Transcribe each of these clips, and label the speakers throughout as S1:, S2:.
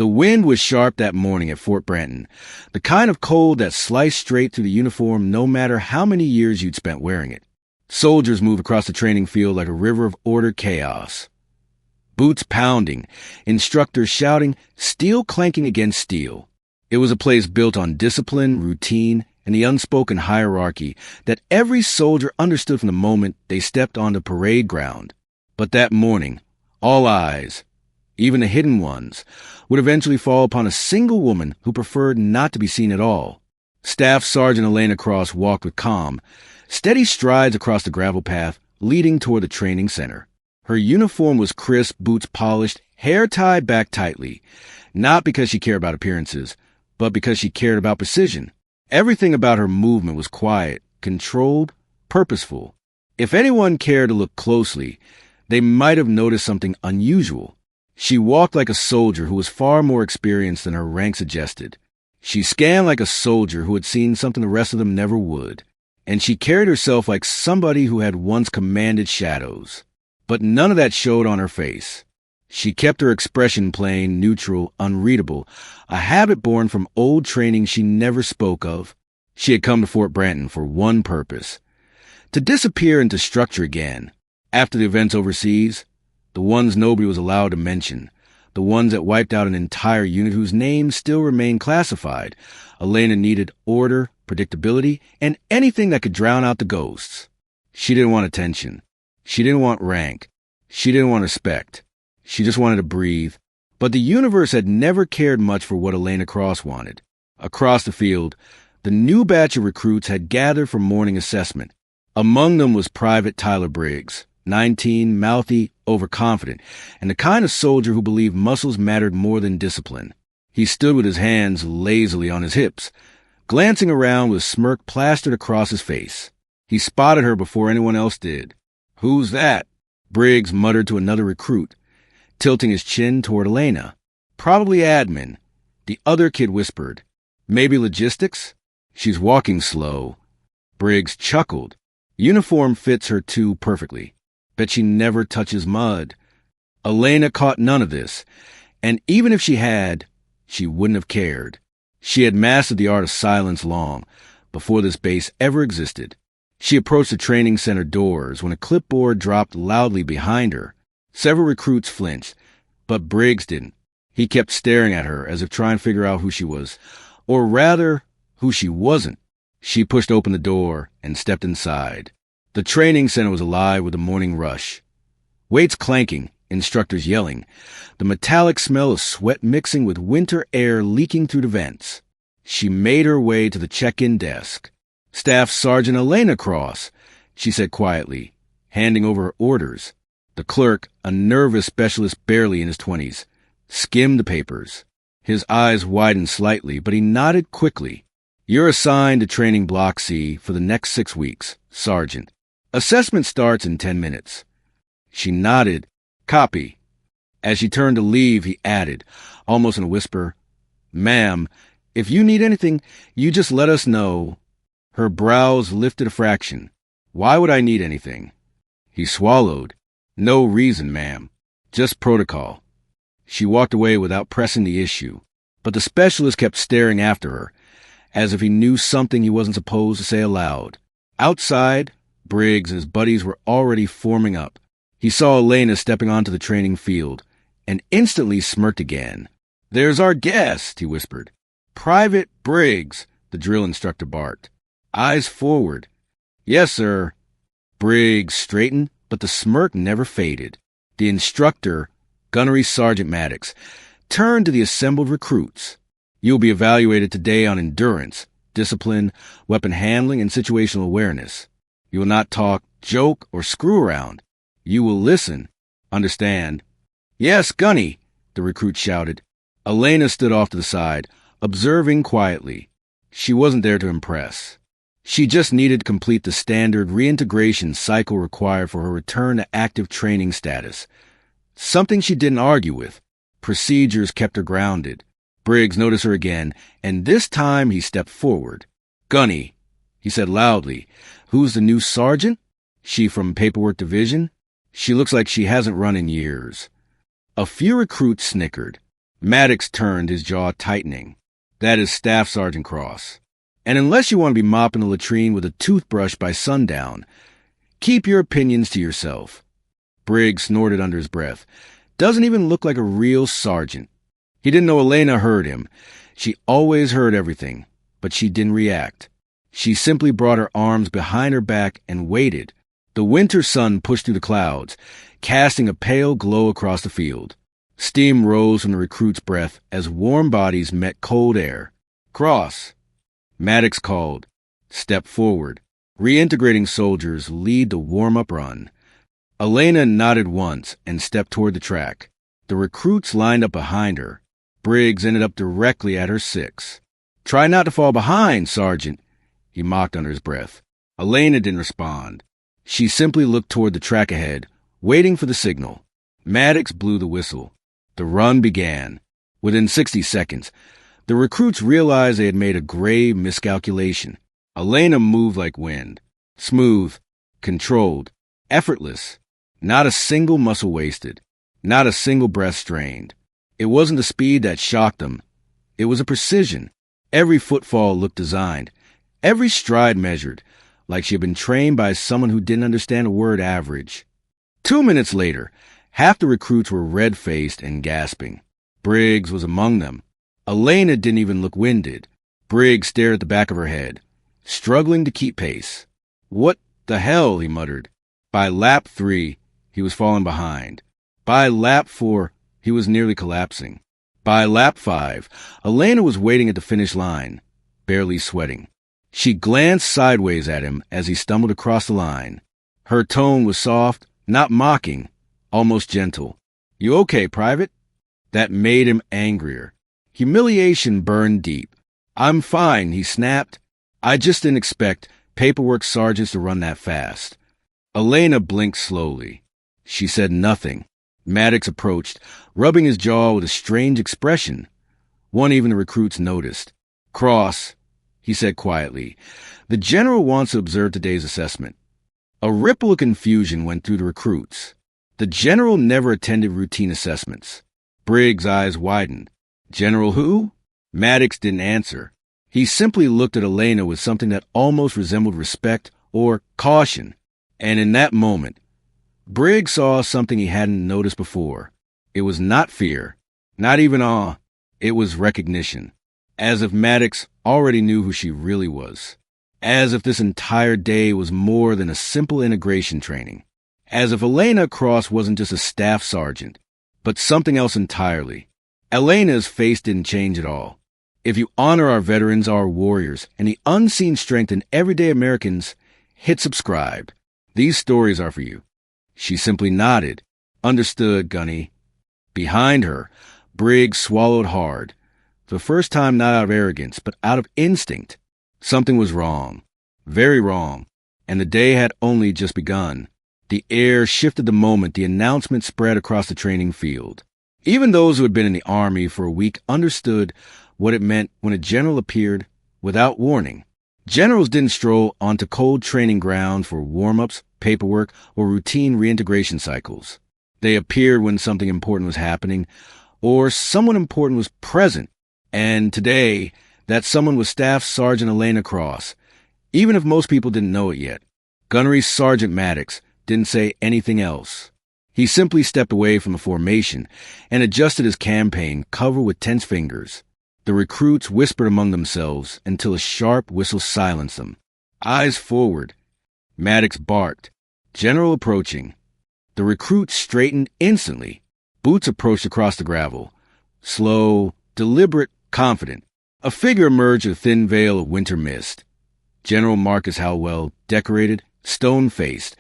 S1: The wind was sharp that morning at Fort Branton, the kind of cold that sliced straight through the uniform no matter how many years you'd spent wearing it. Soldiers moved across the training field like a river of ordered chaos. Boots pounding, instructors shouting, steel clanking against steel. It was a place built on discipline, routine, and the unspoken hierarchy that every soldier understood from the moment they stepped on the parade ground. But that morning, all eyes, even the hidden ones, would eventually fall upon a single woman who preferred not to be seen at all. Staff Sergeant Elena Cross walked with calm, steady strides across the gravel path leading toward the training center. Her uniform was crisp, boots polished, hair tied back tightly, not because she cared about appearances, but because she cared about precision. Everything about her movement was quiet, controlled, purposeful. If anyone cared to look closely, they might have noticed something unusual. She walked like a soldier who was far more experienced than her rank suggested. She scanned like a soldier who had seen something the rest of them never would. And she carried herself like somebody who had once commanded shadows. But none of that showed on her face. She kept her expression plain, neutral, unreadable, a habit born from old training she never spoke of. She had come to Fort Branton for one purpose: to disappear into structure again. After the events overseas, the ones nobody was allowed to mention, the ones that wiped out an entire unit whose names still remained classified, Elena needed order, predictability, and anything that could drown out the ghosts. She didn't want attention. She didn't want rank. She didn't want respect. She just wanted to breathe. But the universe had never cared much for what Elena Cross wanted. Across the field, the new batch of recruits had gathered for morning assessment. Among them was Private Tyler Briggs, 19, mouthy, overconfident, and the kind of soldier who believed muscles mattered more than discipline. He stood with his hands lazily on his hips, glancing around with a smirk plastered across his face. He spotted her before anyone else did. "Who's that?" Briggs muttered to another recruit, tilting his chin toward Elena. "Probably admin." The other kid whispered, "Maybe logistics?" "She's walking slow." Briggs chuckled. Uniform fits her too perfectly. Bet she never touches mud. Elena caught none of this, and even if she had, she wouldn't have cared. She had mastered the art of silence long, before this base ever existed. She approached the training center doors when a clipboard dropped loudly behind her. Several recruits flinched, but Briggs didn't. He kept staring at her as if trying to figure out who she was, or rather, who she wasn't. She pushed open the door and stepped inside. The training center was alive with the morning rush. Weights clanking, instructors yelling, the metallic smell of sweat mixing with winter air leaking through the vents. She made her way to the check-in desk. "Staff Sergeant Elena Cross," she said quietly, handing over her orders. The clerk, a nervous specialist barely in his 20s, skimmed the papers. His eyes widened slightly, but he nodded quickly. "You're assigned to Training Block C for the next 6 weeks, Sergeant. Assessment starts in 10 minutes. She nodded. "Copy." As she turned to leave, he added, almost in a whisper, "Ma'am, if you need anything, you just let us know." Her brows lifted a fraction. "Why would I need anything?" He swallowed. "No reason, ma'am. Just protocol." She walked away without pressing the issue, but the specialist kept staring after her, as if he knew something he wasn't supposed to say aloud. Outside, Briggs and his buddies were already forming up. He saw Elena stepping onto the training field, and instantly smirked again. "There's our guest," he whispered. "Private Briggs," the drill instructor barked. Eyes forward. "Yes, sir." Briggs straightened, but the smirk never faded. The instructor, Gunnery Sergeant Maddox, turned to the assembled recruits. "You'll be evaluated today on endurance, discipline, weapon handling, and situational awareness. You will not talk, joke, or screw around. You will listen. Understand?" "Yes, Gunny," the recruit shouted. Elena stood off to the side, observing quietly. She wasn't there to impress. She just needed to complete the standard reintegration cycle required for her return to active training status. Something she didn't argue with. Procedures kept her grounded. Briggs noticed her again, and this time he stepped forward. "Gunny," he said loudly. "Who's the new sergeant? She from Paperwork Division? She looks like she hasn't run in years." A few recruits snickered. Maddox turned, his jaw tightening. That is Staff Sergeant Cross. And unless you want to be mopping the latrine with a toothbrush by sundown, keep your opinions to yourself. Briggs snorted under his breath. Doesn't even look like a real sergeant. He didn't know Elena heard him. She always heard everything, but she didn't react. She simply brought her arms behind her back and waited. The winter sun pushed through the clouds, casting a pale glow across the field. Steam rose from the recruit's breath as warm bodies met cold air. Cross. Maddox called. Step forward. Reintegrating soldiers lead the warm-up run. Elena nodded once and stepped toward the track. The recruits lined up behind her. Briggs ended up directly at her 6. Try not to fall behind, Sergeant, he mocked under his breath. Elena didn't respond. She simply looked toward the track ahead, waiting for the signal. Maddox blew the whistle. The run began. Within 60 seconds, the recruits realized they had made a grave miscalculation. Elena moved like wind. Smooth, controlled, effortless. Not a single muscle wasted. Not a single breath strained. It wasn't the speed that shocked them. It was a precision. Every footfall looked designed. Every stride measured, like she had been trained by someone who didn't understand a word average. 2 minutes later, half the recruits were red-faced and gasping. Briggs was among them. Elena didn't even look winded. Briggs stared at the back of her head, struggling to keep pace. What the hell, he muttered. By lap 3, he was falling behind. By lap 4, he was nearly collapsing. By lap 5, Elena was waiting at the finish line, barely sweating. She glanced sideways at him as he stumbled across the line. Her tone was soft, not mocking, almost gentle. You okay, Private? That made him angrier. Humiliation burned deep. I'm fine, he snapped. I just didn't expect paperwork sergeants to run that fast. Elena blinked slowly. She said nothing. Maddox approached, rubbing his jaw with a strange expression. One even the recruits noticed. Cross, he said quietly. The general wants to observe today's assessment. A ripple of confusion went through the recruits. The general never attended routine assessments. Briggs' eyes widened. General who? Maddox didn't answer. He simply looked at Elena with something that almost resembled respect or caution. And in that moment, Briggs saw something he hadn't noticed before. It was not fear, not even awe. It was recognition. As if Maddox already knew who she really was. As if this entire day was more than a simple integration training. As if Elena Cross wasn't just a staff sergeant, but something else entirely. Elena's face didn't change at all. If you honor our veterans, our warriors, and the unseen strength in everyday Americans, hit subscribe. These stories are for you. She simply nodded. Understood, Gunny. Behind her, Briggs swallowed hard. For the first time not out of arrogance, but out of instinct. Something was wrong. Very wrong. And the day had only just begun. The air shifted the moment the announcement spread across the training field. Even those who had been in the Army for a week understood what it meant when a general appeared without warning. Generals didn't stroll onto cold training ground for warm-ups, paperwork, or routine reintegration cycles. They appeared when something important was happening, or someone important was present. And today, that someone was Staff Sergeant Elena Cross, even if most people didn't know it yet. Gunnery Sergeant Maddox didn't say anything else. He simply stepped away from the formation and adjusted his campaign cover with tense fingers. The recruits whispered among themselves until a sharp whistle silenced them. Eyes forward. Maddox barked. General approaching. The recruits straightened instantly. Boots approached across the gravel. Slow, deliberate, confident. A figure emerged with a thin veil of winter mist. General Marcus Howell, decorated, stone-faced,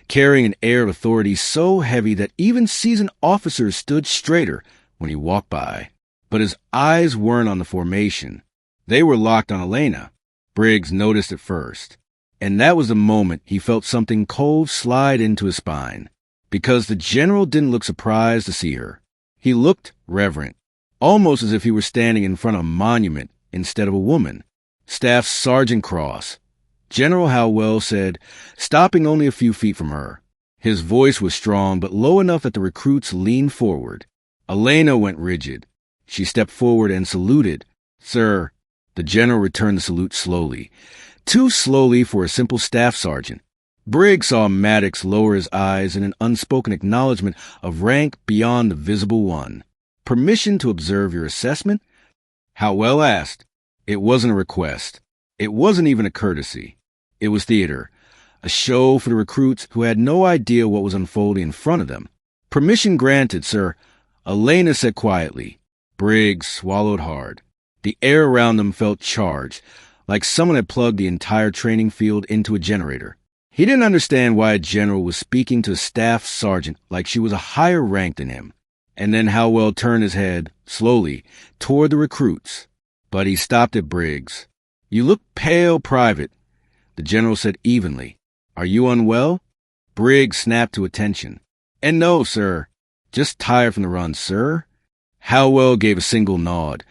S1: carrying an air of authority so heavy that even seasoned officers stood straighter when he walked by. But his eyes weren't on the formation. They were locked on Elena. Briggs noticed it first. And that was the moment he felt something cold slide into his spine. Because the general didn't look surprised to see her. He looked reverent, almost as if he were standing in front of a monument instead of a woman. Staff Sergeant Cross. General Howell said, stopping only a few feet from her. His voice was strong but low enough that the recruits leaned forward. Elena went rigid. She stepped forward and saluted. "Sir." The general returned the salute slowly. Too slowly for a simple staff sergeant. Briggs saw Maddox lower his eyes in an unspoken acknowledgement of rank beyond the visible one. "Permission to observe your assessment?" Howell asked. It wasn't a request. It wasn't even a courtesy. It was theater. A show for the recruits who had no idea what was unfolding in front of them. "Permission granted, sir," Elena said quietly. Briggs swallowed hard. The air around them felt charged, like someone had plugged the entire training field into a generator. He didn't understand why a general was speaking to a staff sergeant like she was a higher rank than him. And then Howell turned his head, slowly, toward the recruits. But he stopped at Briggs. "You look pale, Private," the general said evenly. "Are you unwell?" Briggs snapped to attention. "And no, sir. Just tired from the run, sir." Howell gave a single nod,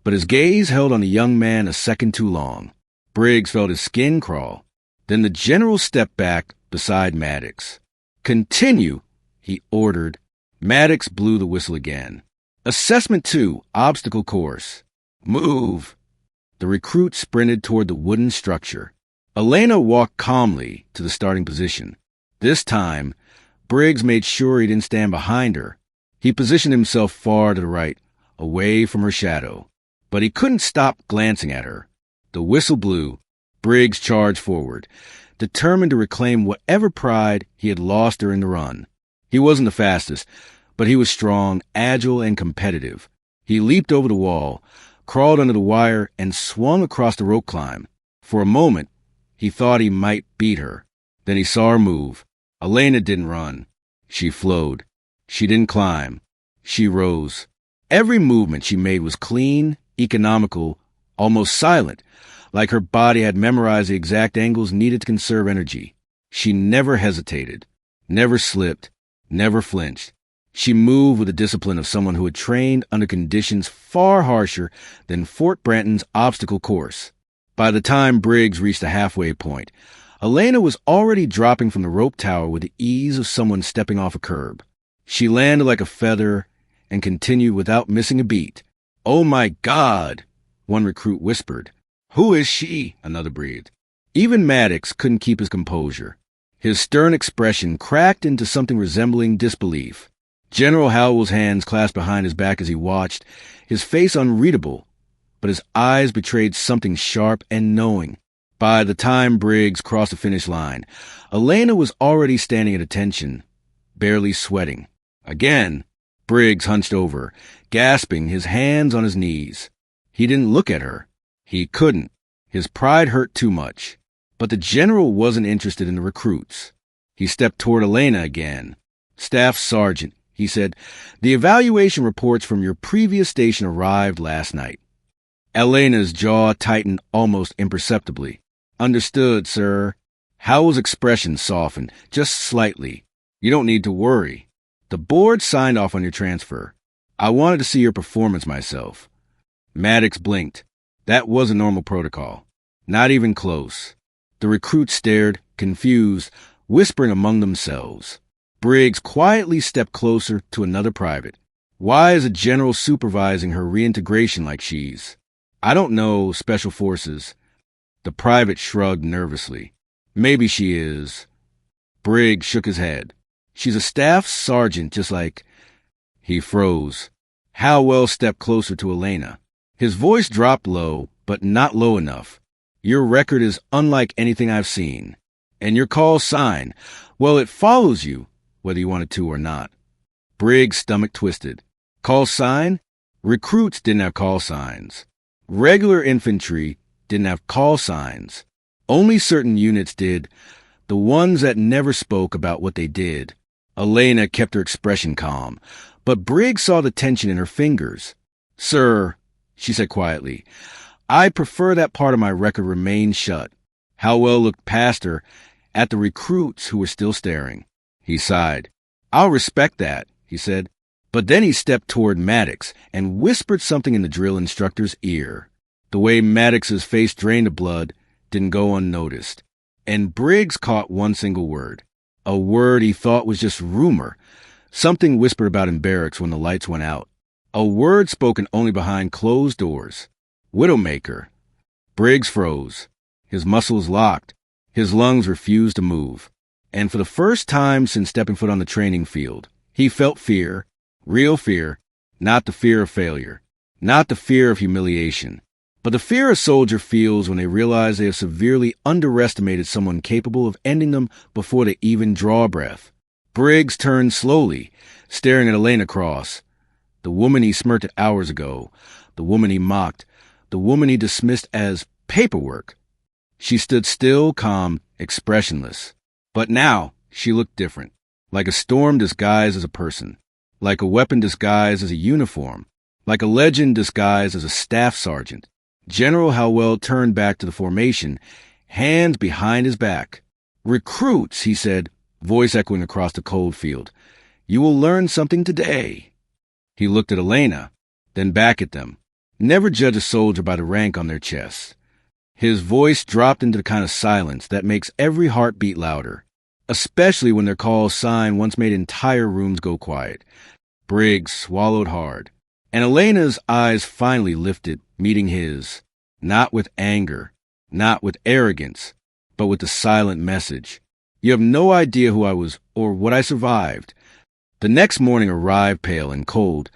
S1: but his gaze held on the young man a second too long. Briggs felt his skin crawl. Then the general stepped back beside Maddox. "Continue," he ordered. Maddox blew the whistle again. "Assessment 2, obstacle course. Move." The recruit sprinted toward the wooden structure. Elena walked calmly to the starting position. This time, Briggs made sure he didn't stand behind her. He positioned himself far to the right, away from her shadow. But he couldn't stop glancing at her. The whistle blew. Briggs charged forward, determined to reclaim whatever pride he had lost during the run. He wasn't the fastest, but he was strong, agile, and competitive. He leaped over the wall, crawled under the wire, and swung across the rope climb. For a moment, he thought he might beat her. Then he saw her move. Elena didn't run. She flowed. She didn't climb. She rose. Every movement she made was clean, economical, almost silent, like her body had memorized the exact angles needed to conserve energy. She never hesitated, never slipped, never flinched. She moved with the discipline of someone who had trained under conditions far harsher than Fort Branton's obstacle course. By the time Briggs reached the halfway point, Elena was already dropping from the rope tower with the ease of someone stepping off a curb. She landed like a feather and continued without missing a beat. "Oh my God," one recruit whispered. "Who is she?" another breathed. Even Maddox couldn't keep his composure. His stern expression cracked into something resembling disbelief. General Howell's hands clasped behind his back as he watched, his face unreadable, but his eyes betrayed something sharp and knowing. By the time Briggs crossed the finish line, Elena was already standing at attention, barely sweating. Again, Briggs hunched over, gasping, his hands on his knees. He didn't look at her. He couldn't. His pride hurt too much. But the general wasn't interested in the recruits. He stepped toward Elena again. "Staff Sergeant," he said, "the evaluation reports from your previous station arrived last night." Elena's jaw tightened almost imperceptibly. "Understood, sir." Howell's expression softened, just slightly. "You don't need to worry. The board signed off on your transfer. I wanted to see your performance myself." Maddox blinked. That wasn't normal protocol. Not even close. The recruits stared, confused, whispering among themselves. Briggs quietly stepped closer to another private. "Why is a general supervising her reintegration like she's?" "I don't know, Special Forces." The private shrugged nervously. "Maybe she is." Briggs shook his head. "She's a staff sergeant just like—" He froze. Howell stepped closer to Elena. His voice dropped low, but not low enough. "Your record is unlike anything I've seen. And your call sign, well, it follows you, whether you want it to or not." Briggs' stomach twisted. Call sign? Recruits didn't have call signs. Regular infantry didn't have call signs. Only certain units did, the ones that never spoke about what they did. Elena kept her expression calm, but Briggs saw the tension in her fingers. "Sir," she said quietly, "I prefer that part of my record remain shut." Howell looked past her at the recruits who were still staring. He sighed. "I'll respect that," he said. But then he stepped toward Maddox and whispered something in the drill instructor's ear. The way Maddox's face drained of blood didn't go unnoticed. And Briggs caught one single word. A word he thought was just rumor. Something whispered about in barracks when the lights went out. A word spoken only behind closed doors. Widowmaker. Briggs froze. His muscles locked. His lungs refused to move. And for the first time since stepping foot on the training field, he felt fear, real fear, not the fear of failure, not the fear of humiliation, but the fear a soldier feels when they realize they have severely underestimated someone capable of ending them before they even draw a breath. Briggs turned slowly, staring at Elena Cross, the woman he smirked at hours ago, the woman he mocked, the woman he dismissed as paperwork. She stood still, calm, expressionless. But now she looked different, like a storm disguised as a person, like a weapon disguised as a uniform, like a legend disguised as a staff sergeant. General Howell turned back to the formation, hands behind his back. "Recruits," he said, voice echoing across the cold field. "You will learn something today." He looked at Elena, then back at them. Never judge a soldier by the rank on their chest. His voice dropped into the kind of silence that makes every heart beat louder, especially when their call sign once made entire rooms go quiet. Briggs swallowed hard, and Elena's eyes finally lifted, meeting his, not with anger, not with arrogance, but with the silent message. "You have no idea who I was or what I survived." The next morning arrived pale and cold,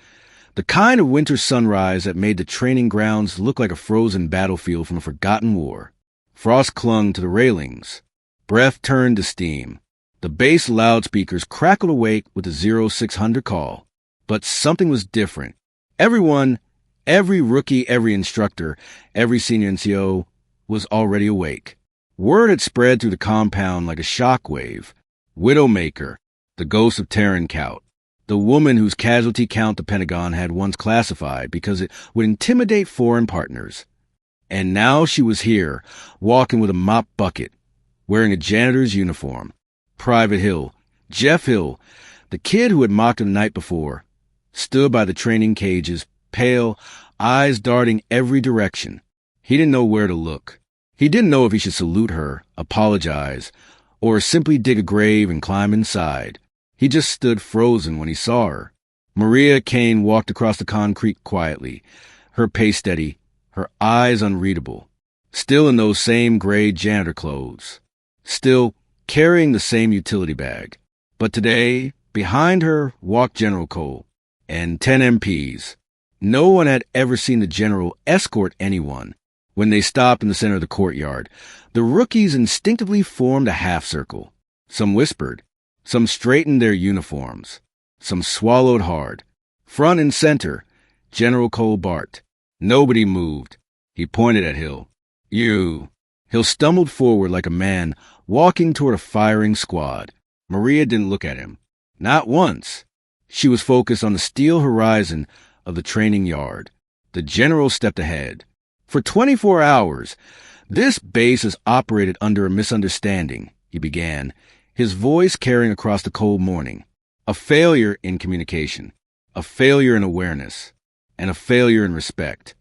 S1: the kind of winter sunrise that made the training grounds look like a frozen battlefield from a forgotten war. Frost clung to the railings. Breath turned to steam. The bass loudspeakers crackled awake with the 0600 call. But something was different. Everyone, every rookie, every instructor, every senior NCO was already awake. Word had spread through the compound like a shockwave. Widowmaker, the ghost of Terran Count, the woman whose casualty count the Pentagon had once classified because it would intimidate foreign partners. And now she was here, walking with a mop bucket, wearing a janitor's uniform. Private Hill, Jeff Hill, the kid who had mocked him the night before, stood by the training cages, pale, eyes darting every direction. He didn't know where to look. He didn't know if he should salute her, apologize, or simply dig a grave and climb inside. He just stood frozen when he saw her. Maria Kane walked across the concrete quietly, her pace steady, her eyes unreadable, still in those same gray janitor clothes, still carrying the same utility bag. But today, behind her walked General Cole and 10 MPs. No one had ever seen the general escort anyone. When they stopped in the center of the courtyard, the rookies instinctively formed a half circle. Some whispered. Some straightened their uniforms. Some swallowed hard. Front and center, General Cole barked. Nobody moved. He pointed at Hill. "You." Hill stumbled forward like a man walking toward a firing squad. Maria didn't look at him. Not once. She was focused on the steel horizon of the training yard. The general stepped ahead. "For 24 hours, this base has operated under a misunderstanding," he began, his voice carrying across the cold morning. "A failure in communication, a failure in awareness, and a failure in respect."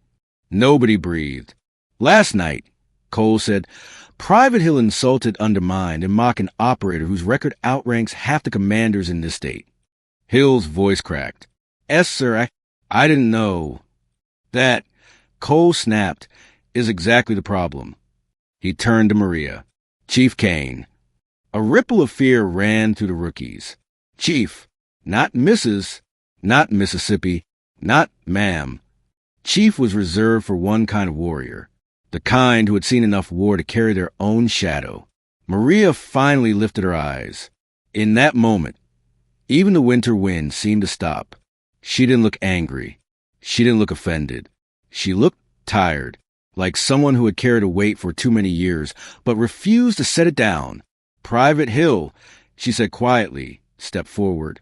S1: Nobody breathed. "Last night," Cole said, "Private Hill insulted, undermined, and mocked an operator whose record outranks half the commanders in this state." Hill's voice cracked. "Yes, sir, I didn't know." "That," Cole snapped, "is exactly the problem." He turned to Maria. "Chief Kane." A ripple of fear ran through the rookies. Chief, not Mrs., not Mississippi, not ma'am. Chief was reserved for one kind of warrior, the kind who had seen enough war to carry their own shadow. Maria finally lifted her eyes. In that moment, even the winter wind seemed to stop. She didn't look angry. She didn't look offended. She looked tired, like someone who had carried a weight for too many years, but refused to set it down. "Private Hill," she said quietly, stepped forward.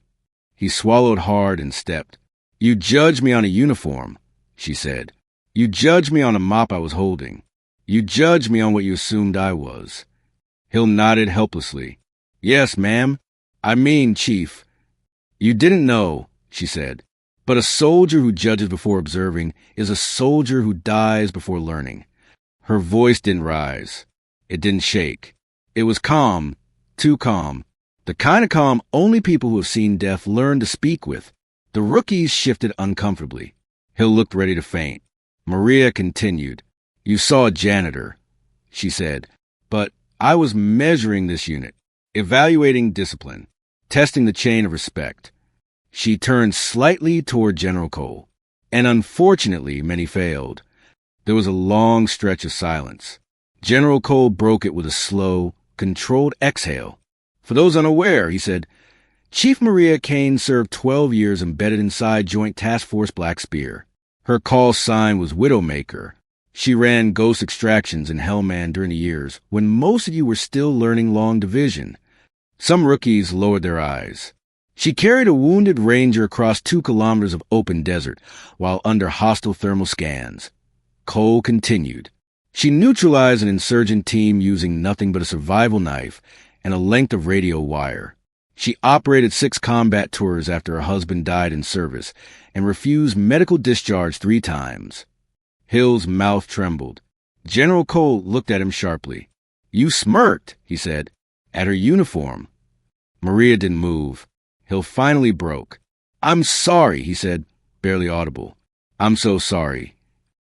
S1: He swallowed hard and stepped. "You judged me on a uniform," she said. "You judged me on a mop I was holding. You judged me on what you assumed I was." Hill nodded helplessly. "Yes, ma'am. I mean, Chief." "You didn't know," she said. "But a soldier who judges before observing is a soldier who dies before learning." Her voice didn't rise. It didn't shake. It was calm, too calm. The kind of calm only people who have seen death learn to speak with. The rookies shifted uncomfortably. Hill looked ready to faint. Maria continued. "You saw a janitor," she said, "but I was measuring this unit, evaluating discipline, testing the chain of respect." She turned slightly toward General Cole, and unfortunately many failed. There was a long stretch of silence. General Cole broke it with a slow, controlled exhale. "For those unaware," he said, "Chief Maria Kane served 12 years embedded inside Joint Task Force Black Spear. Her call sign was Widowmaker. She ran ghost extractions in Hellman during the years when most of you were still learning long division." Some rookies lowered their eyes. "She carried a wounded ranger across 2 kilometers of open desert while under hostile thermal scans." Cole continued. "She neutralized an insurgent team using nothing but a survival knife and a length of radio wire. She operated 6 combat tours after her husband died in service and refused medical discharge 3 times. Hill's mouth trembled. General Cole looked at him sharply. "You smirked," he said, "at her uniform." Maria didn't move. Hill finally broke. "I'm sorry," he said, barely audible. "I'm so sorry."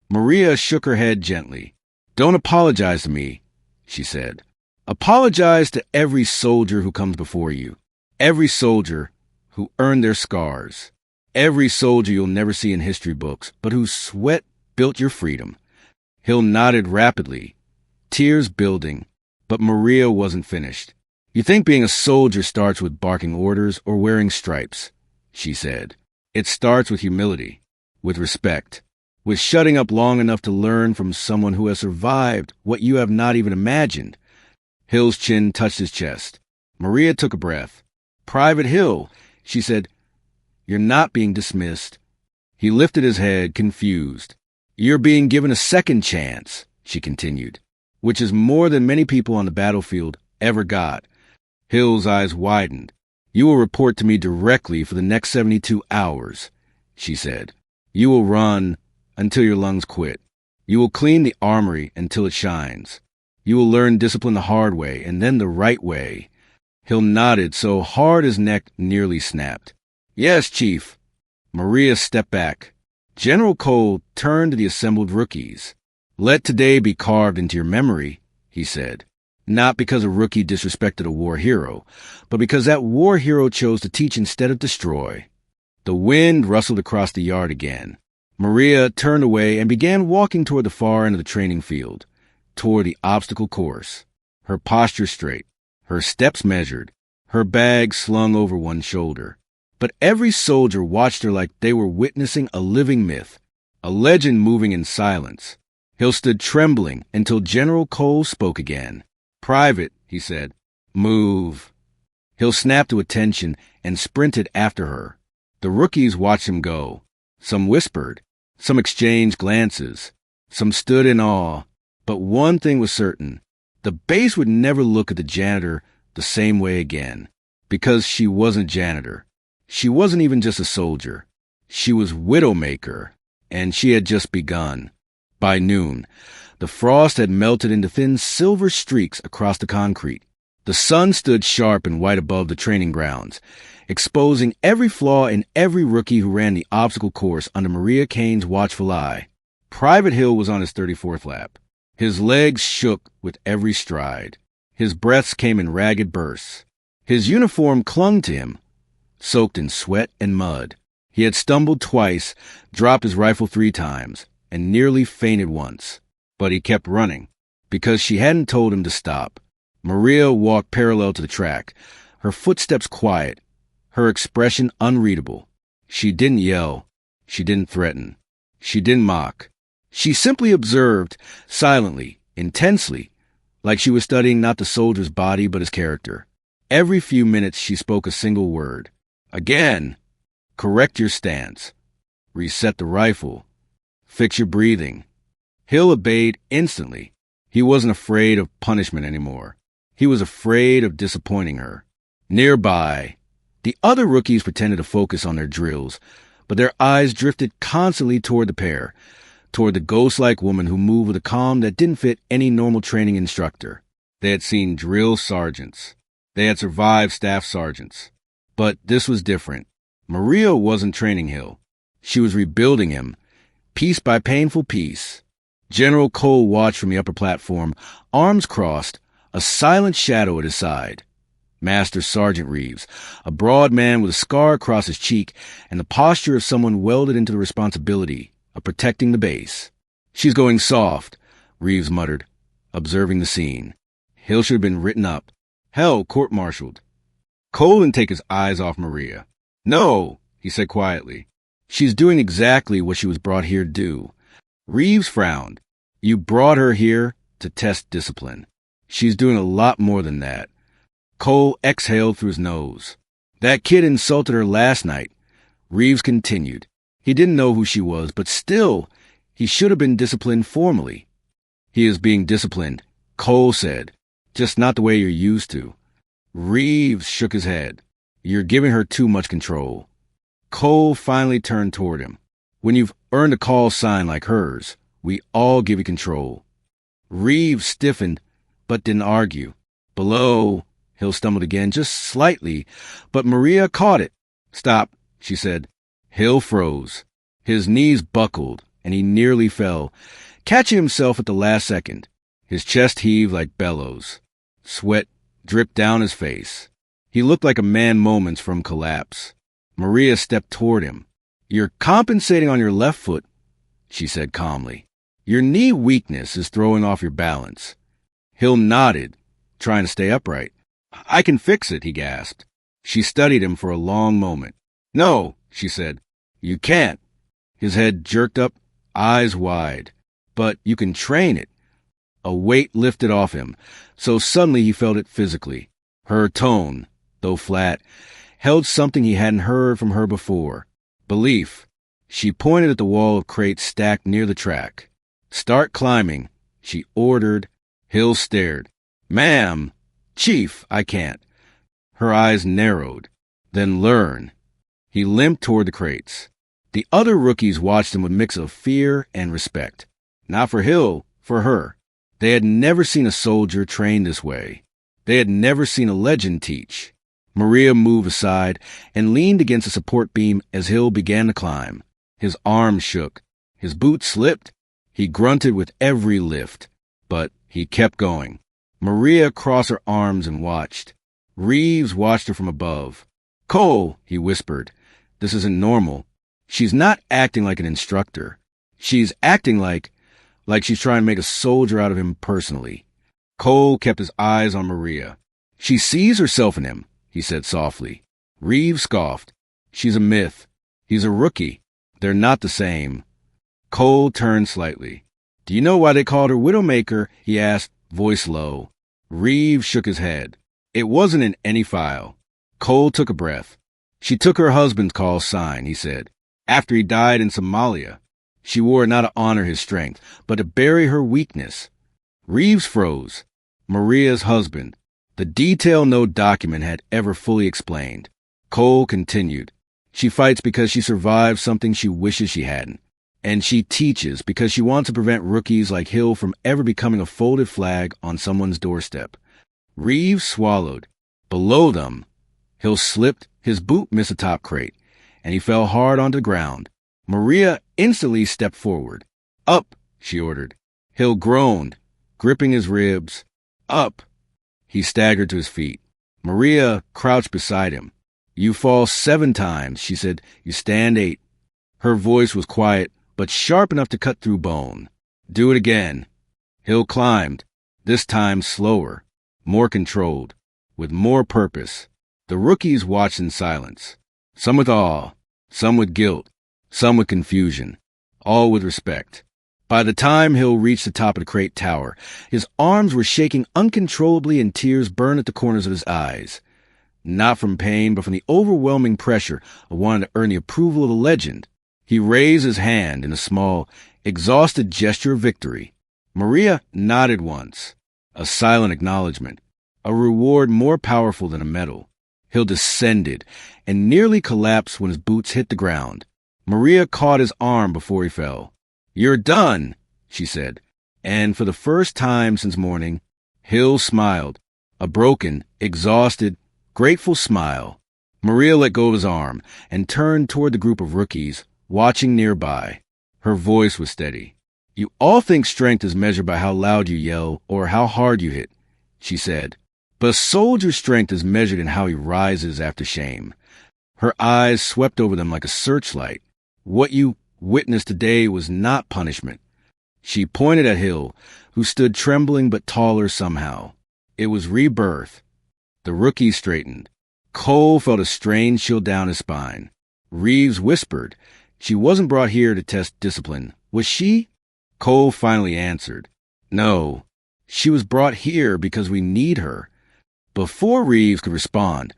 S1: Maria shook her head gently. "Don't apologize to me," she said. "Apologize to every soldier who comes before you. Every soldier who earned their scars. Every soldier you'll never see in history books, but whose sweat built your freedom." Hill nodded rapidly, tears building, but Maria wasn't finished. "You think being a soldier starts with barking orders or wearing stripes," she said. "It starts with humility, with respect, with shutting up long enough to learn from someone who has survived what you have not even imagined." Hill's chin touched his chest. Maria took a breath. "Private Hill," she said, "you're not being dismissed." He lifted his head, confused. "You're being given a second chance," she continued, "which is more than many people on the battlefield ever got." Hill's eyes widened. "You will report to me directly for the next 72 hours, she said. "You will run until your lungs quit. You will clean the armory until it shines. You will learn discipline the hard way and then the right way." Hill nodded so hard his neck nearly snapped. "Yes, Chief." Maria stepped back. General Cole turned to the assembled rookies. "Let today be carved into your memory," he said. "Not because a rookie disrespected a war hero, but because that war hero chose to teach instead of destroy." The wind rustled across the yard again. Maria turned away and began walking toward the far end of the training field, toward the obstacle course, her posture straight, her steps measured, her bag slung over one shoulder. But every soldier watched her like they were witnessing a living myth, a legend moving in silence. Hill stood trembling until General Cole spoke again. "Private," he said, "move." Hill snapped to attention and sprinted after her. The rookies watched him go. Some whispered, some exchanged glances, some stood in awe. But one thing was certain. The base would never look at the janitor the same way again, because she wasn't janitor. She wasn't even just a soldier. She was Widowmaker, and she had just begun. By noon, the frost had melted into thin silver streaks across the concrete. The sun stood sharp and white above the training grounds, exposing every flaw in every rookie who ran the obstacle course under Maria Kane's watchful eye. Private Hill was on his 34th lap. His legs shook with every stride. His breaths came in ragged bursts. His uniform clung to him, soaked in sweat and mud. He had stumbled twice, dropped his rifle 3 times, and nearly fainted once. But he kept running, because she hadn't told him to stop. Maria walked parallel to the track, her footsteps quiet, her expression unreadable. She didn't yell. She didn't threaten. She didn't mock. She simply observed, silently, intensely, like she was studying not the soldier's body but his character. Every few minutes she spoke a single word. "Again! Correct your stance. Reset the rifle. Fix your breathing." Hill obeyed instantly. He wasn't afraid of punishment anymore. He was afraid of disappointing her. Nearby, the other rookies pretended to focus on their drills, but their eyes drifted constantly toward the pair, toward the ghost-like woman who moved with a calm that didn't fit any normal training instructor. They had seen drill sergeants. They had survived staff sergeants. But this was different. Maria wasn't training Hill. She was rebuilding him, piece by painful piece. General Cole watched from the upper platform, arms crossed, a silent shadow at his side. Master Sergeant Reeves, a broad man with a scar across his cheek and the posture of someone welded into the responsibility of protecting the base. "She's going soft," Reeves muttered, observing the scene. Hill should have been written up. Hell, court-martialed. Cole didn't take his eyes off Maria. "No," he said quietly. "She's doing exactly what she was brought here to do." Reeves frowned. "You brought her here to test discipline. She's doing a lot more than that." Cole exhaled through his nose. "That kid insulted her last night." Reeves continued. He didn't know who she was, but still, he should have been disciplined formally. "He is being disciplined," Cole said, "just not the way you're used to." Reeves shook his head. "You're giving her too much control." Cole finally turned toward him. "When you've earned a call sign like hers, we all give you control." Reeves stiffened, but didn't argue. "Below," Hill stumbled again, just slightly, but Maria caught it. "Stop," she said. Hill froze. His knees buckled, and he nearly fell, catching himself at the last second. His chest heaved like bellows. Sweat dripped down his face. He looked like a man moments from collapse. Maria stepped toward him. "You're compensating on your left foot," she said calmly. "Your knee weakness is throwing off your balance." Hill nodded, trying to stay upright. "I can fix it," he gasped. She studied him for a long moment. "No," she said. "You can't." His head jerked up, eyes wide. "But you can train it." A weight lifted off him, so suddenly he felt it physically. Her tone, though flat, held something he hadn't heard from her before. Belief. She pointed at the wall of crates stacked near the track. "Start climbing," she ordered. Hill stared. "Ma'am." "Chief, I can't." Her eyes narrowed. "Then learn." He limped toward the crates. The other rookies watched him with a mix of fear and respect. Not for Hill, for her. They had never seen a soldier trained this way. They had never seen a legend teach. Maria moved aside and leaned against a support beam as Hill began to climb. His arms shook. His boots slipped. He grunted with every lift. But he kept going. Maria crossed her arms and watched. Reeves watched her from above. "Cole," he whispered, "this isn't normal. She's not acting like an instructor. She's acting like she's trying to make a soldier out of him personally." Cole kept his eyes on Maria. "She sees herself in him," he said softly. Reeves scoffed. "She's a myth. He's a rookie. They're not the same." Cole turned slightly. "Do you know why they called her Widowmaker?" he asked, voice low. Reeves shook his head. "It wasn't in any file." Cole took a breath. "She took her husband's call sign," he said, "after he died in Somalia. She wore it not to honor his strength, but to bury her weakness." Reeves froze. Maria's husband. The detail no document had ever fully explained. Cole continued. "She fights because she survived something she wishes she hadn't. And she teaches because she wants to prevent rookies like Hill from ever becoming a folded flag on someone's doorstep." Reeves swallowed. Below them, Hill slipped, his boot missed a top crate, and he fell hard onto the ground. Maria instantly stepped forward. "Up," she ordered. Hill groaned, gripping his ribs. "Up." He staggered to his feet. Maria crouched beside him. "You fall 7 times," she said. "You stand 8. Her voice was quiet, but sharp enough to cut through bone. "Do it again." Hill climbed, this time slower, more controlled, with more purpose. The rookies watched in silence, some with awe, some with guilt, some with confusion, all with respect. By the time Hill reached the top of the crate tower, his arms were shaking uncontrollably and tears burned at the corners of his eyes. Not from pain, but from the overwhelming pressure of wanting to earn the approval of the legend. He raised his hand in a small, exhausted gesture of victory. Maria nodded once, a silent acknowledgement, a reward more powerful than a medal. Hill descended and nearly collapsed when his boots hit the ground. Maria caught his arm before he fell. "You're done," she said. And for the first time since morning, Hill smiled, a broken, exhausted, grateful smile. Maria let go of his arm and turned toward the group of rookies, watching nearby. Her voice was steady. "You all think strength is measured by how loud you yell or how hard you hit," she said. "But a soldier's strength is measured in how he rises after shame." Her eyes swept over them like a searchlight. "What you witnessed today was not punishment." She pointed at Hill, who stood trembling but taller somehow. "It was rebirth." The rookie straightened. Cole felt a strange chill down his spine. Reeves whispered, "She wasn't brought here to test discipline, was she?" Cole finally answered, "No, she was brought here because we need her." Before Reeves could respond,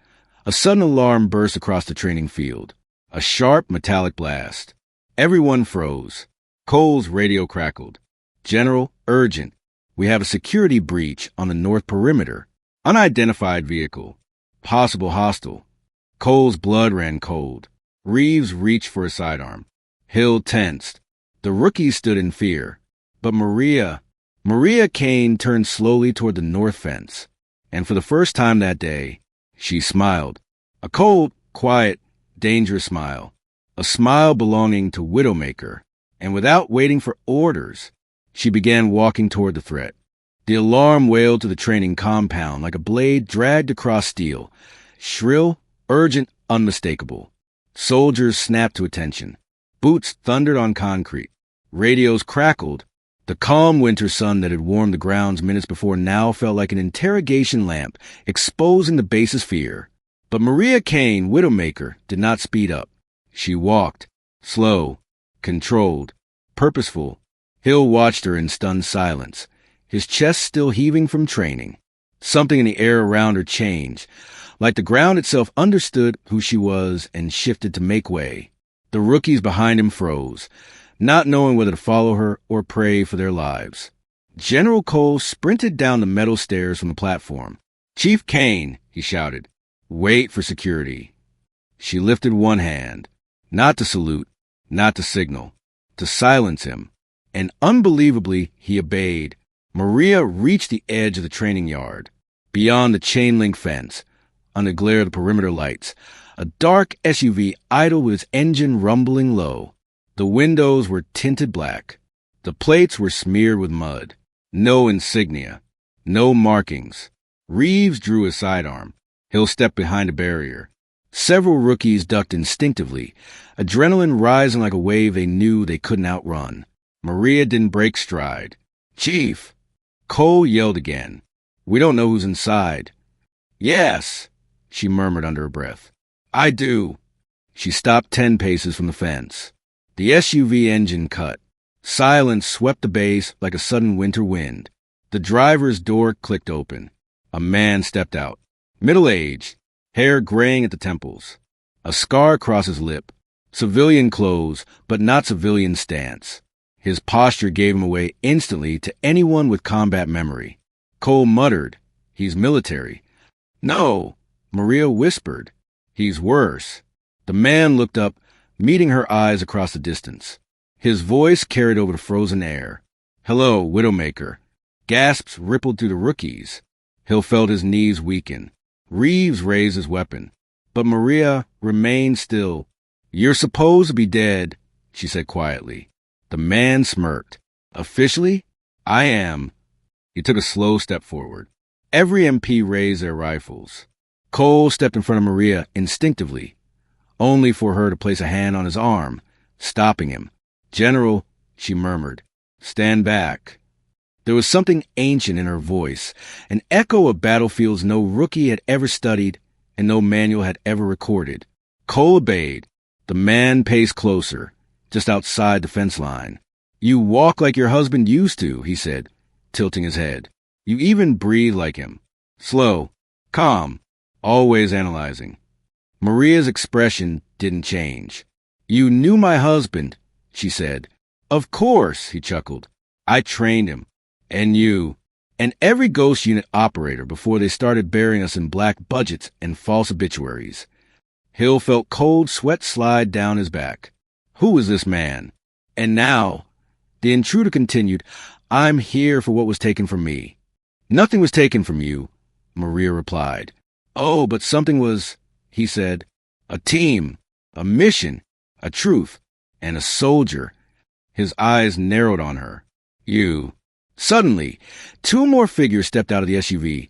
S1: a sudden alarm burst across the training field. A sharp, metallic blast. Everyone froze. Cole's radio crackled. "General, urgent. We have a security breach on the north perimeter. Unidentified vehicle. Possible hostile." Cole's blood ran cold. Reeves reached for his sidearm. Hill tensed. The rookies stood in fear. But Maria Kane turned slowly toward the north fence. And for the first time that day, she smiled. A cold, quiet, dangerous smile. A smile belonging to Widowmaker. And without waiting for orders, she began walking toward the threat. The alarm wailed to the training compound like a blade dragged across steel. Shrill, urgent, unmistakable. Soldiers snapped to attention. Boots thundered on concrete. Radios crackled. The calm winter sun that had warmed the grounds minutes before now felt like an interrogation lamp, exposing the base's fear. But Maria Kane, Widowmaker, did not speed up. She walked, slow, controlled, purposeful. Hill watched her in stunned silence, his chest still heaving from training. Something in the air around her changed, like the ground itself understood who she was and shifted to make way. The rookies behind him froze, not knowing whether to follow her or pray for their lives. General Cole sprinted down the metal stairs from the platform. "Chief Kane," he shouted, "wait for security." She lifted one hand, not to salute, not to signal, to silence him. And unbelievably, he obeyed. Maria reached the edge of the training yard, beyond the chain-link fence, under the glare of the perimeter lights. A dark SUV idled with its engine rumbling low. The windows were tinted black. The plates were smeared with mud. No insignia. No markings. Reeves drew his sidearm. Hill stepped behind a barrier. Several rookies ducked instinctively, adrenaline rising like a wave they knew they couldn't outrun. Maria didn't break stride. "Chief!" Cole yelled again. "We don't know who's inside." "Yes," she murmured under her breath. "I do." She stopped 10 paces from the fence. The SUV engine cut. Silence swept the base like a sudden winter wind. The driver's door clicked open. A man stepped out. Middle-aged, hair graying at the temples. A scar across his lip. Civilian clothes, but not civilian stance. His posture gave him away instantly to anyone with combat memory. Cole muttered, "He's military." "No," Maria whispered. "He's worse." The man looked up, meeting her eyes across the distance. His voice carried over the frozen air. "Hello, Widowmaker." Gasps rippled through the rookies. Hill felt his knees weaken. Reeves raised his weapon. But Maria remained still. "You're supposed to be dead," she said quietly. The man smirked. "Officially, I am." He took a slow step forward. Every MP raised their rifles. Cole stepped in front of Maria instinctively, only for her to place a hand on his arm, stopping him. "General," she murmured, "stand back." There was something ancient in her voice, an echo of battlefields no rookie had ever studied and no manual had ever recorded. Cole obeyed. The man paced closer, just outside the fence line. "You walk like your husband used to," he said, tilting his head. "You even breathe like him. Slow, calm, always analyzing." Maria's expression didn't change. "You knew my husband," she said. "Of course," he chuckled. "I trained him. And you. And every ghost unit operator before they started burying us in black budgets and false obituaries." Hill felt cold sweat slide down his back. Who was this man? And now, the intruder continued, "I'm here for what was taken from me." "Nothing was taken from you," Maria replied. "Oh, but something was," he said. "A team, a mission, a truth, and a soldier." His eyes narrowed on her. You. Suddenly, two more figures stepped out of the SUV.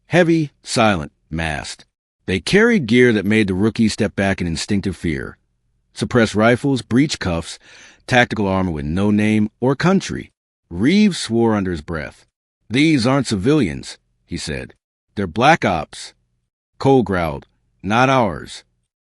S1: Heavy, silent, masked. They carried gear that made the rookie step back in instinctive fear. Suppressed rifles, breech cuffs, tactical armor with no name or country. Reeves swore under his breath. These aren't civilians, he said. They're black ops. Cole growled. Not ours.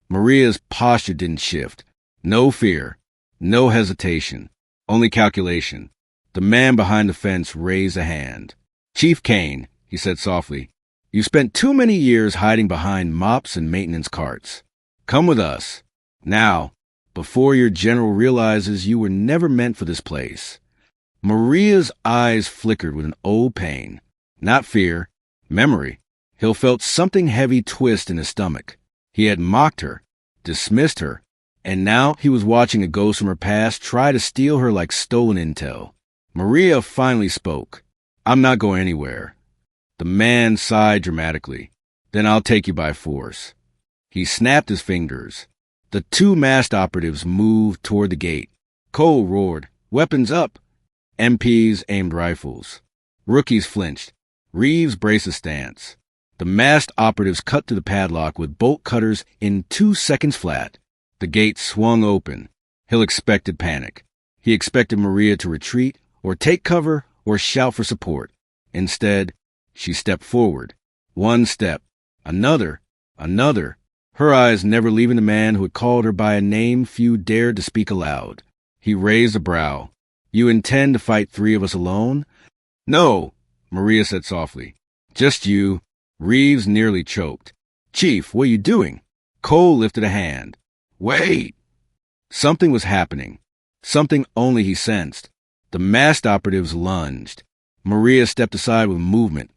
S1: Maria's posture didn't shift. No fear. No hesitation. Only calculation. The man behind the fence raised a hand. Chief Kane, he said softly, you spent too many years hiding behind mops and maintenance carts. Come with us. Now, before your general realizes you were never meant for this place. Maria's eyes flickered with an old pain. Not fear. Memory. Hill felt something heavy twist in his stomach. He had mocked her, dismissed her, and now he was watching a ghost from her past try to steal her like stolen intel. Maria finally spoke. I'm not going anywhere. The man sighed dramatically. Then I'll take you by force. He snapped his fingers. The two masked operatives moved toward the gate. Cole roared, weapons up. MPs aimed rifles. Rookies flinched. Reeves braced a stance. The masked operatives cut through the padlock with bolt cutters in 2 seconds flat. The gate swung open. Hill expected panic. He expected Maria to retreat, or take cover, or shout for support. Instead, she stepped forward. One step. Another. Another. Her eyes never leaving the man who had called her by a name few dared to speak aloud. He raised a brow. You intend to fight 3 of us alone? No, Maria said softly. Just you. Reeves nearly choked. Chief, what are you doing? Cole lifted a hand. Wait! Something was happening. Something only he sensed. The masked operatives lunged. Maria stepped aside with movement.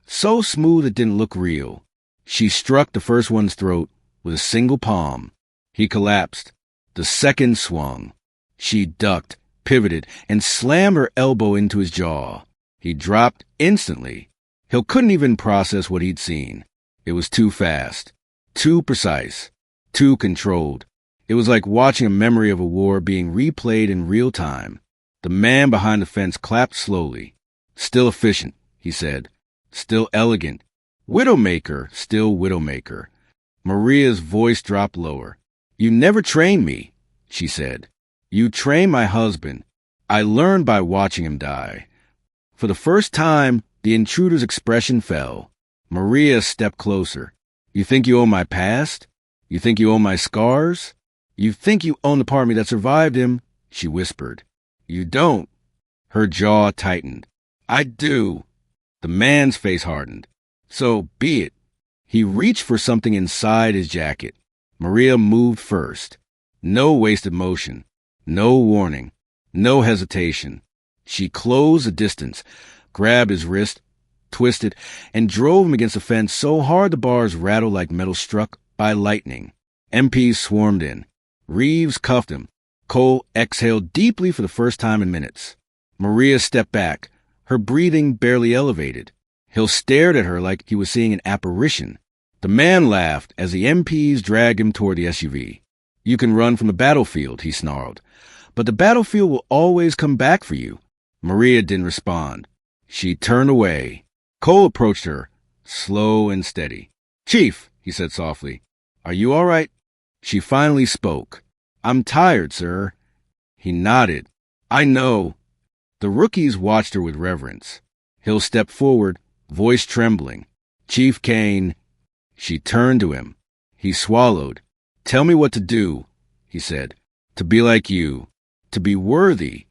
S1: So smooth it didn't look real. She struck the first one's throat with a single palm. He collapsed. The second swung. She ducked, pivoted, and slammed her elbow into his jaw. He dropped instantly. Hill couldn't even process what he'd seen. It was too fast, too precise, too controlled. It was like watching a memory of a war being replayed in real time. The man behind the fence clapped slowly. Still efficient, he said. Still elegant. Widowmaker, still Widowmaker. Maria's voice dropped lower. You never trained me, she said. You trained my husband. I learned by watching him die. For the first time, the intruder's expression fell. Maria stepped closer. You think you own my past? You think you own my scars? You think you own the part of me that survived him? She whispered. You don't. Her jaw tightened. I do. The man's face hardened. So be it. He reached for something inside his jacket. Maria moved first. No wasted motion. No warning. No hesitation. She closed the distance, grabbed his wrist, twisted, and drove him against the fence so hard the bars rattled like metal struck by lightning. MPs swarmed in. Reeves cuffed him. Cole exhaled deeply for the first time in minutes. Maria stepped back, her breathing barely elevated. Hill stared at her like he was seeing an apparition. The man laughed as the MPs dragged him toward the SUV. You can run from the battlefield, he snarled. But the battlefield will always come back for you. Maria didn't respond. She turned away. Cole approached her, slow and steady. Chief, he said softly, are you all right? She finally spoke. I'm tired, sir. He nodded. I know. The rookies watched her with reverence. Hill stepped forward, voice trembling. Chief Kane. She turned to him. He swallowed. Tell me what to do, he said. To be like you. To be worthy.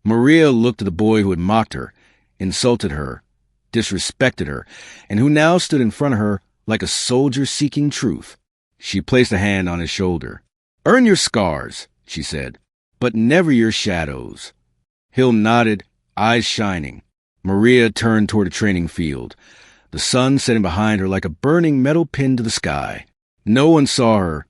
S1: Maria looked at the boy who had mocked her, insulted her, disrespected her, and who now stood in front of her like a soldier seeking truth. She placed a hand on his shoulder. Earn your scars, she said, but never your shadows. Hill nodded, eyes shining. Maria turned toward a training field, the sun setting behind her like a burning metal pin to the sky. No one saw her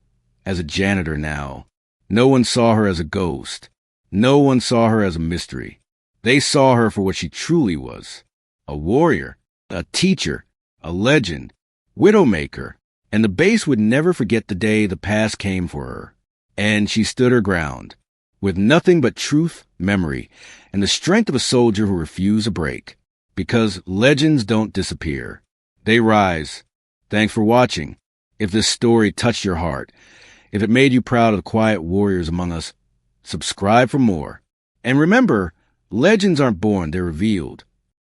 S1: as a janitor now. No one saw her as a ghost. No one saw her as a mystery. They saw her for what she truly was. A warrior, a teacher, a legend, Widowmaker, and the base would never forget the day the past came for her. And she stood her ground, with nothing but truth, memory, and the strength of a soldier who refused a break. Because legends don't disappear. They rise. Thanks for watching. If this story touched your heart, if it made you proud of the quiet warriors among us, subscribe for more. And remember, legends aren't born, they're revealed.